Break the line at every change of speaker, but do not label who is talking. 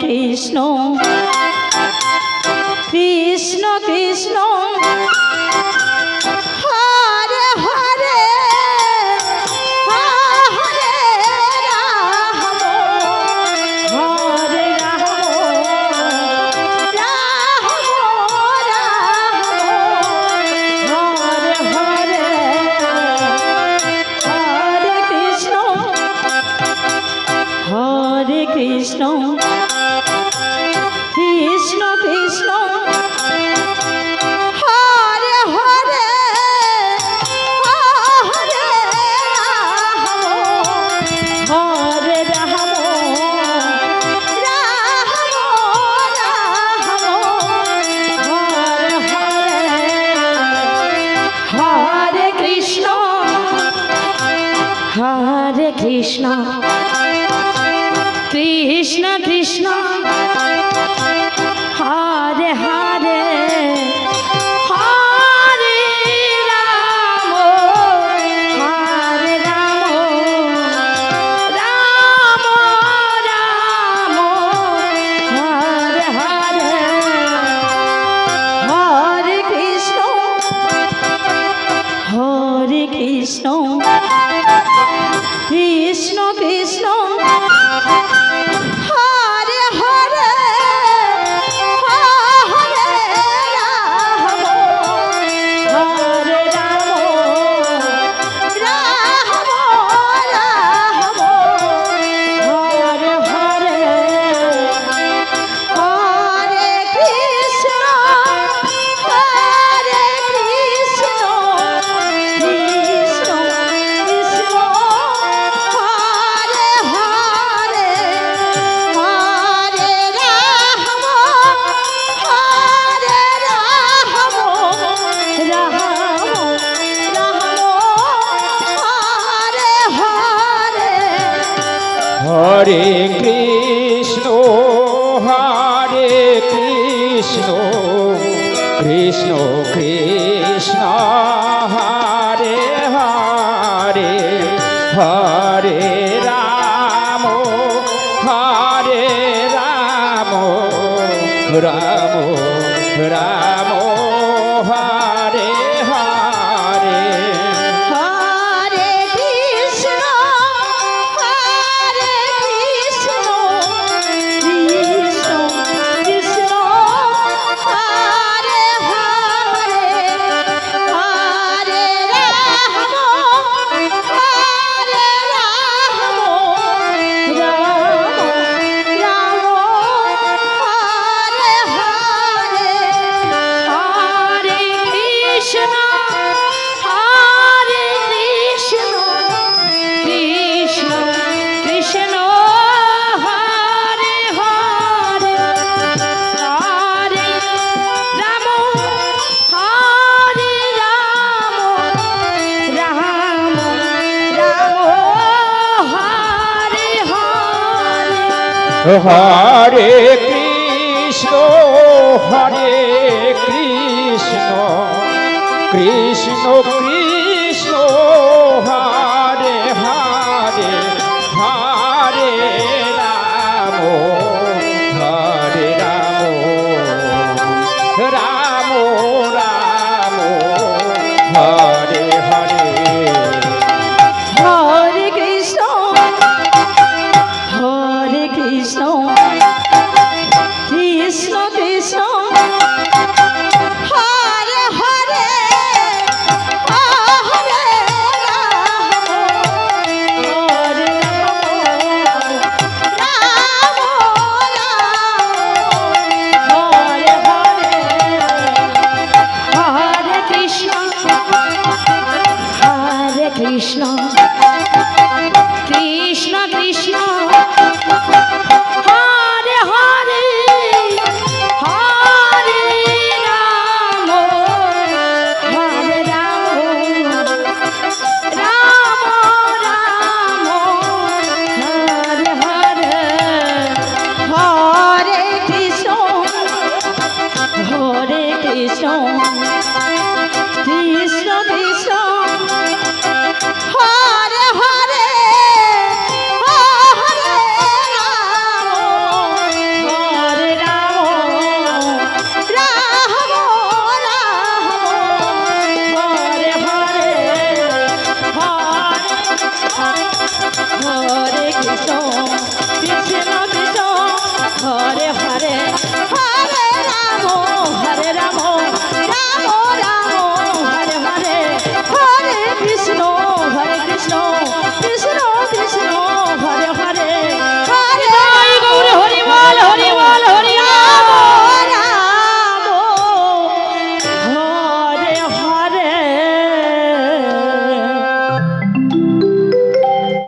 Krishna Krishna Krishna Hare Hare Hare Ram Hare Ram Ram Ram Hare Hare Hare Krishna Krishna Krishna Krishna Hare Hare Hare Ram Hare Ram Ram Ram Hare Hare Hare Krishna Krishna Krishna Hare Hare Hare Ram Ram Ram Hare Hare Hare Krishna Krishna Krishna Hare Hare Hare Ram Hare Ram Ram Ram Hare Hare Hare Krishna Krishna Krishna Hare Hare Hare Ram Hare Ram Ram Ram Hare Hare
Hare Krishna Krishna Krishna Hare Hare Hare Ram Ram Ram Hare Hare
Hare Krishna Krishna Krishna Hare Hare Hare Ram Hare Ram Ram Ram Hare Hare Hare Krishna Krishna Krishna Hare Hare Hare Ram Hare Ram Ram Ram Hare Hare
Hare Krishna Krishna Krishna Hare Hare Hare Ram Ram Ram Hare Hare
Hare Krishna Krishna Krishna Hare Hare Hare Ram Hare Ram Hare Hare Hare Krishna